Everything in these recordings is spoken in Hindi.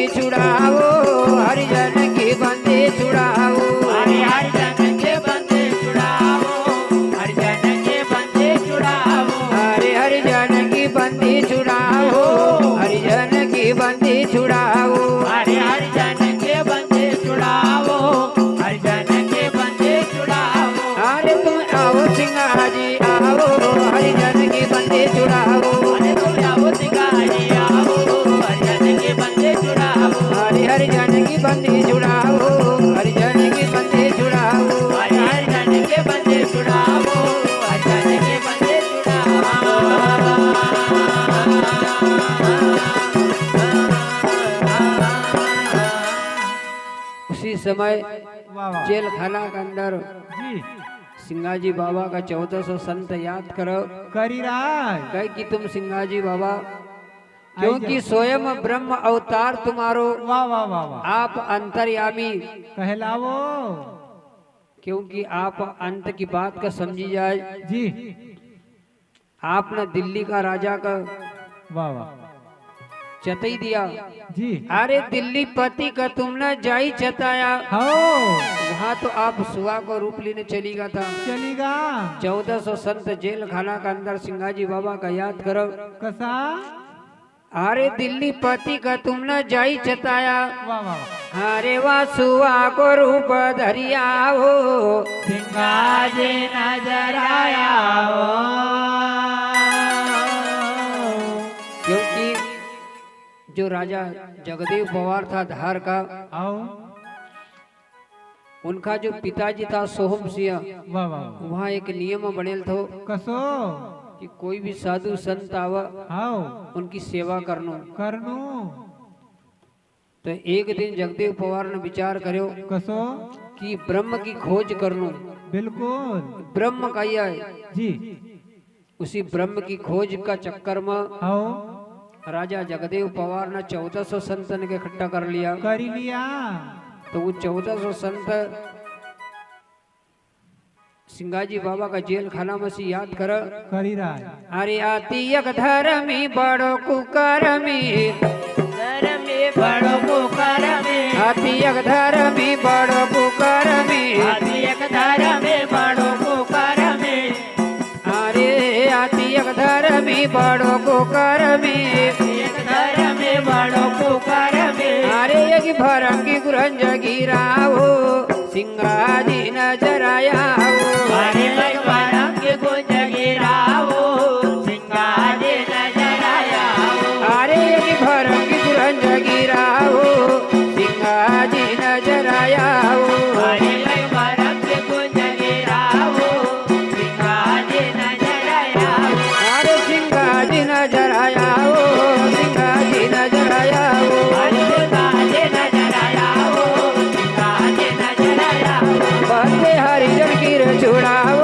छुड़ाओ, हरिजन की बंदी छुड़ाओ, हरिजन के बंदे छुड़ाओ, हरिजन के बंदे छुड़ाओ, हरिजन की बंदी छुड़ाओ, हरिजन की बंदी छुड़ाओ, हरिजन के बंदे छुड़ाओ, हरिजन के बंदे छुड़ाओ। अरे तुम आओ सिंगाजी आओ, हरिजन की बंदी छुड़ाओ, अरे तुम आओ सिंगाजी आओ, हरिजन के बंदे छुड़ाओ, हरिजन की बंदी छुड़ाओ, हरिजन की बंदी छुड़ाओ, हरिजन के बंदे छुड़ाओ, हरिजन के बंदे छुड़ाओ। उसी समय वाह वाह जेल खाना के अंदर जी सिंगाजी बाबा का 1400 संत याद करो, करी राज कहे कि तुम सिंगाजी बाबा क्योंकि स्वयं ब्रह्म अवतार तुम्हारो, वाह वाह वाह वाह आप अंतर्यामी, कहलावो क्योंकि आप अंत की बात का समझी जाए। जी आपने दिल्ली का राजा का वाह वाह चतई दिया, जी अरे दिल्ली पति का तुमने जाई चताया, हो वहाँ तो आप सुहा को रूप लेने चलीगा था। चलेगा 1400 संत जेल खाना का अंदर सिंगाजी बाबा का याद करो, कसा अरे दिल्ली पति का तुमने जाई चताया, वाह वाह अरे वाह सुहा को रूप धरिया हो, सिंगाजी नजर आया हो। क्योंकि जो राजा जगदेव पवार था धार का, आओ उनका जो पिताजी था सोहम सिंह, वाह वाह वहाँ एक नियम बनेल थो कसो कि कोई भी साधु संत आवा आओ उनकी सेवा करनो। करनू तो एक दिन जगदेव पवार ने विचार करो कसो कि ब्रह्म की खोज करनो, बिल्कुल ब्रह्म का है। जी उसी ब्रह्म की खोज का चक्कर में आओ राजा जगदेव पवार ने 1400 संतन के इकट्ठा कर लिया। करी लिया तो वो 1400 संत सिंगाजी बाबा का जेल खाना में से याद कर, करी राज अरे आती एक धर्मी बड़ो कुकर्मी, धर्मी बड़ो कुकर्मी, आती एक धर्मी बड़ो कुकर्मी, आदि एक धर्मी बड़ो कुकर्मी, अरे आती एक धर्मी बड़ो कुकर्मी, एक धर्मी बड़ो कुकर्मी, अरे एक भरम की गुरंज गिराओ, सिंगाजी नजर आया हो, अरे भगवान के गुंज गिराओ, सिंगाजी नजर आया हो। अरे एक भरम की गुरंज गिराओ, सिंगाजी नजर आया हो, अरे भगवान के गुंज गिराओ, सिंगाजी नजर आया हो। अरे सिंगाजी नजर आया हो, सिंगाजी नजर आया हो, अरे सिंगाजी नजर आया हो, सिंगाजी नजर आया हो। बंदे हरिजन की छुड़ाओ,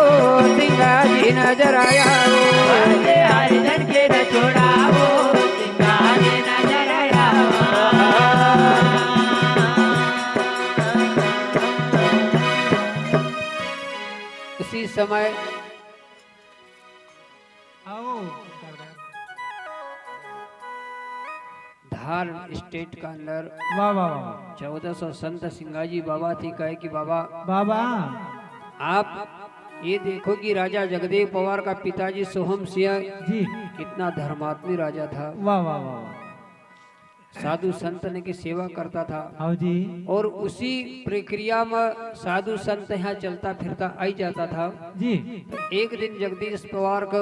सिंगाजी नजर आया हो, बंदे हरिजन के न छुड़ाओ, सिंगाजी नजर आया हो। उसी समय आओ धार स्टेट का अंदर वाह वाह वाह 1400 संत सिंगाजी बाबा थी। कहे कि बाबा बाबा आप ये देखो कि राजा जगदेव पवार का पिताजी सोहम सिंह जी कितना धर्मात्मी राजा था, वाह वाह वाह साधु संत ने की सेवा करता था। आओ जी और उसी प्रक्रिया में साधु संत यहाँ चलता फिरता आई जाता था। जी एक दिन जगदीश पवार को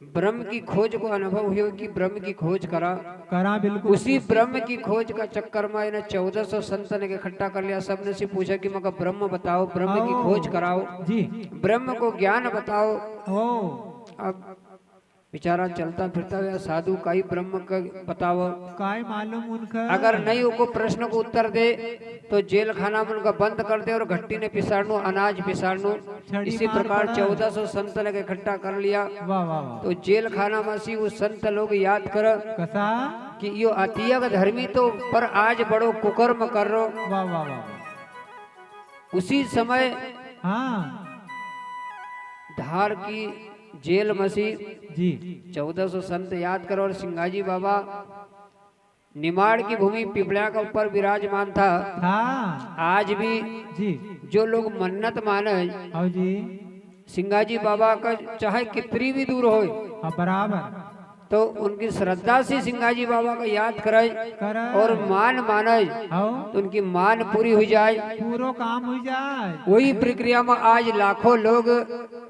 ब्रह्म की खोज को अनुभव हुआ कि ब्रह्म की खोज करा। करा बिल्कुल उसी ब्रह्म की खोज का चक्कर में इन्हें 1400 संत ने इकट्ठा कर लिया। सबने से पूछा कि मगर ब्रह्म बताओ, ब्रह्म की खोज कराओ, जी ब्रह्म को ज्ञान बताओ। ओ अब बेचारा चलता फिरता हुआ साधु का ही ब्रह्म का बताओ। काय मालूम उनका अगर नहीं उनको प्रश्न को उत्तर दे तो जेल खाना में उनका बंद कर दे और घट्टी ने पिसाड़नू, अनाज पिसाड़नू। छड़ी इसी मार प्रकार पड़ा। 1400 संत ने इकट्ठा कर लिया। वाह वाह वाह तो जेल खाना में सी वो संत लोग याद कर कसा कि यो अतिया का धर्मी तो पर आज बड़ो कुकर्म कर रो। वाह वाह वाह उसी समय हाँ धार की जेल मसी जी 1400 संत याद करो और सिंगाजी बाबा निमाड़ की भूमि पिपला का ऊपर विराजमान था। आज भी जी जो लोग मन्नत माने हाँ जी सिंगाजी बाबा का चाहे कितनी भी दूर हो हाँ बराबर तो उनकी श्रद्धा से सिंगाजी बाबा का याद करे करे और मान माने हाँ तो उनकी मान पूरी हो जाए। पूरो काम हो जाए। वही प्रक्रिया में आज लाखों लोग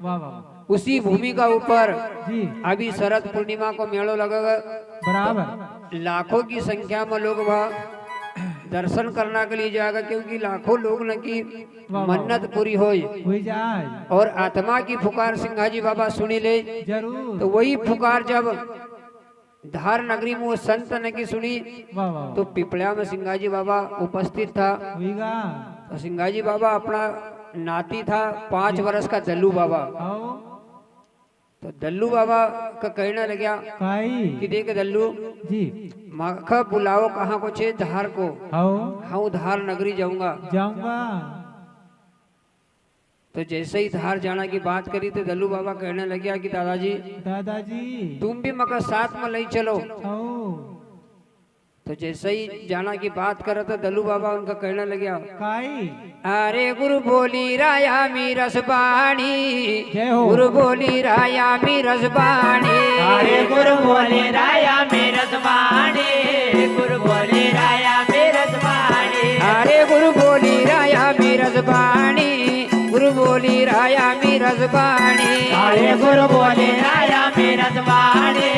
वाह वाह उसी भूमि का ऊपर जी अभी शरद पूर्णिमा को मेलो लगेगा। बराबर लाखों की संख्या में लोग वह दर्शन करने के लिए जाएगा क्योंकि लाखों लोग न की मन्नत पूरी हो जाए और आत्मा की पुकार सिंगाजी बाबा सुनी ले। जरूर तो वही पुकार जब धार नगरी में वो संत ने की सुनी वाह वाह तो पिपला में सिंगाजी बाबा उपस्थित था। हुईगा तो सिंगाजी बाबा अपना नाती था 5 वर्ष का दल्लू बाबा। आओ तो दल्लू बाबा का कहना लगा काई कि देख दल्लू जी माखा बुलाओ कहाँ को छे धार को। आओ हाँ धार नगरी जाऊंगा। जाऊंगा तो जैसे ही धार जाना की बात करी तो दल्लू बाबा कहने लगे कि दादाजी तुम भी मगर साथ में ले चलो। आओ तो जैसे ही जाना की बात करे तो दल्लू बाबा उनका कहने लगे काई अरे गुरु बोली राया मी रसबाणी जय हो गुरु बोली राया मी रसबाणी अरे गुरु बोले राया मेरा जबानी गुरु बोले राया मेरा जबानी अरे गुरु बोली राया मी रसबाणी गुरु बोली राया मी रसबाणी अरे गुरु बोले राया मेरा जबानी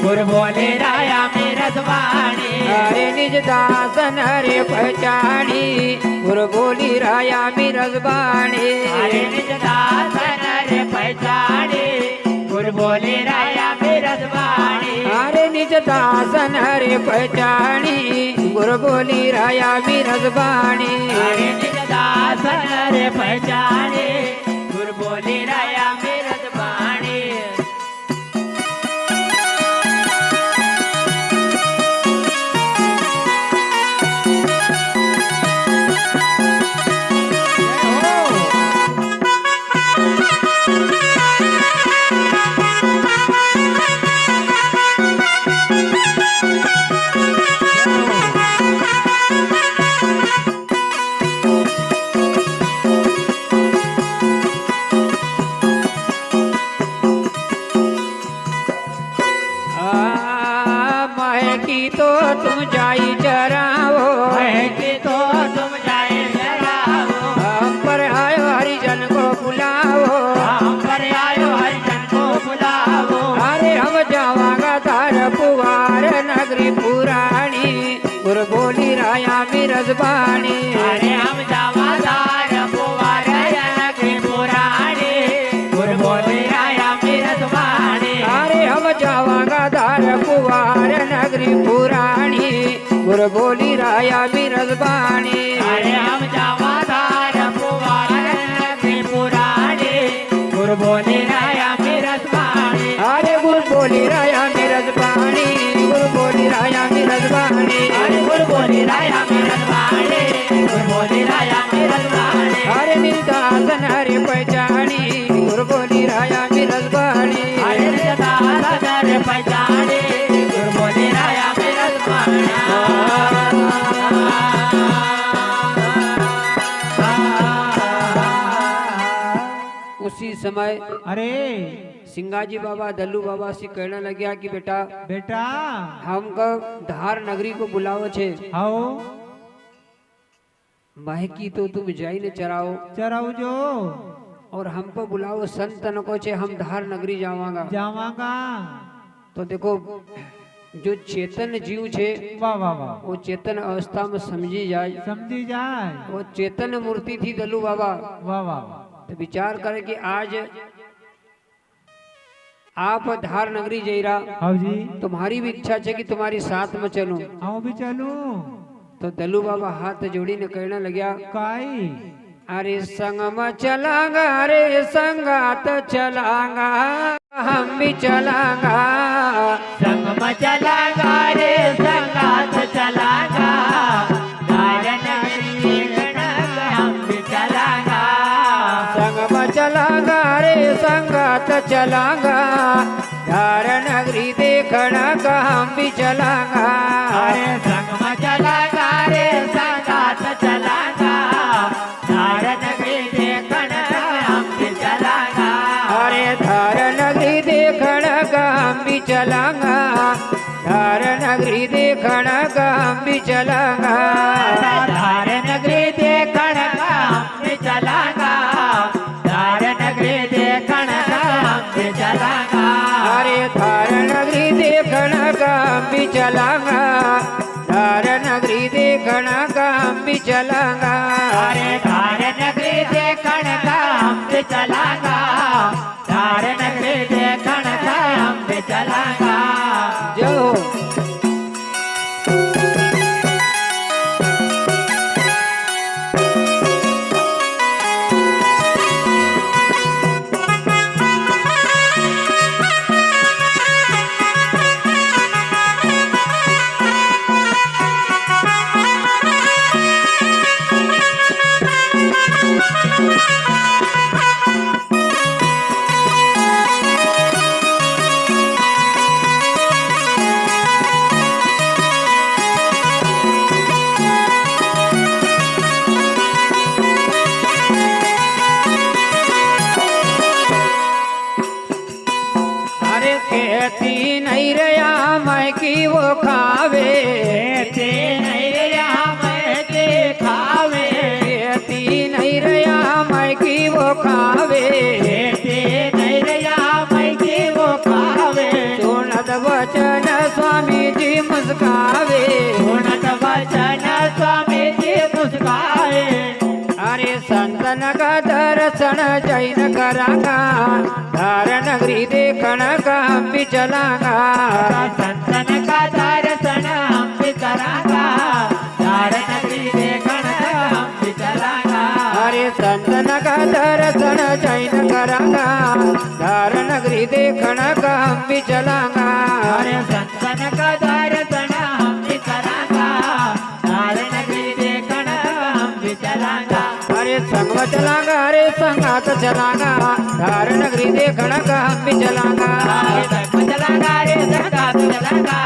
गुरु बोले राया मेरा जबानी अरे निज दासन हरे पहचानी गुरु बोली राया मी रसबाणी अरे निज दासन रे पहचानी गुरु बोले राया मेरा जबानी अरे निज दासन हरे पहचानी गुरु बोली राया मी रसबाणी अरे निज दासन रे पहचानी गुरु बोले राया मेरा जबानी महकी तो तुम जाई चराओ कि तो तुम जाए जराओ हम पर आयो हरिजन को बुलाओ हम पर आयो हरिजन को बुलाओ अरे हम जावांगा तार पुवार नगरी पुरानी गुरु बोली राया मी रसबाणी अरे हम जावादार पुवार नगरी पुरानी गुरु बोले राया मेरा जबानी अरे हम जावांगा तार पुवार नगरी पुरानी गुरु बोली राया मी रसबाणी अरे हम जावादार पुवार नगरी पुरानी गुरु बोले राया मेरा जबानी अरे गुरु बोली राया मी रसबाणी गुरु बोली राया मी रसबाणी अरे गुरु बोले राया मेरा जबानी गुरु बोले राया मेरा जबानी अरे निर्दासन हरे पहचानी गुरु बोली राया मी रसबाणी अरे दादार पहचानी गुरु बोले राया मेरा जबानी उसी समय अरे सिंगाजी बाबा दल्लू बाबा से कहने लगे कि बेटा बेटा हमको धार नगरी को बुलाओ छे आओ महकी तो तुम जाई ने चराओ चराऊ जो और हमको बुलाओ संतन को छे हम धार नगरी जावांगा। जावांगा तो देखो जो चेतन जीव छे वाह वाह वाह वो चेतन अवस्था में समझी जाए। समझी जाए वो चेतन मूर्ति थी दल्लू बाबा। वाह वाह तो विचार करे कि आज आप धार नगरी जईरा हाँ जी तुम्हारी भी इच्छा है कि तुम्हारी साथ में चलूं। आओ भी चलूं तो दल्लू बाबा हाथ जोड़ी ने कहने लगा काई अरे संग में चलांगा रे संगात चलांगा हम भी चलांगा संग में चलागा रे संगात चलागा धारण हम भी चलागा संग में चलांगा रे संगात चलांगा धार नगरी देख देखना का हम भी चलांगा। अरे संग में चलागा रे संगात चलागा, धार नगरी देखण हम भी चलागा। अरे धार नगरी देखना का हम भी चलांगा, धार नगरी देखना का हम भी चलांगा। धार नगरी देखण हम भी चलागा, धार नगरी देखण हम भी चलागा। अरे धार नगरी देखना का हम भी चलांगा, धार नगरी देखना का हम भी चलांगा। अरे धार नगरी देखण हम भी चलागा, धार नगरी देखण हम भी चलागा। जो कहती नहीं रया मैं की वो खावे, कहती नहीं रया मैं के खावे, कहती नहीं रया मैं की वो खावे, कहती नहीं रया मैं के वो खावे। सुनत वचन स्वामी जी मुस्कावे, सुनत वचन स्वामी जी मुस्काए। अरे संतन का दर्शन जैन करांगा, धार नगरी देखना का हम भी चलांगा। संतन का दर्शन हम भी करांगा, धार नगरी देखण हम भी चलांगा। अरे संतन का दर्शन जैन करांगा, धार नगरी देखना का हम भी चलांगा। अरे संतन का दर्शन हम भी करांगा, धार नगरी देखण हम भी चलांगा। अरे संग में चलांगा, अरे संगात चलांगा, धार नगरी देखना का हम भी चलांगा। अरे संग में चलांगा रे संगात चलांगा,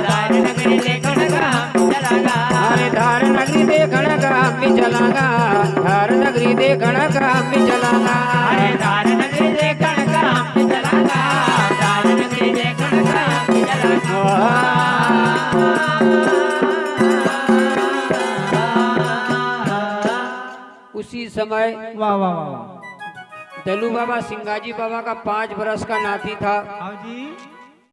धार नगरी देखण हम भी चलांगा। अरे धार नगरी देखना का हम भी चलांगा, धार नगरी देखना का हम भी चलांगा। अरे धार नगरी देखण हम भी चलांगा, धार नगरी देखण हम भी चलांगा। उसी समय वाह वाह वाह वाह। दलू बाबा सिंगाजी बाबा का 5 बरस का नाती था। आओ जी।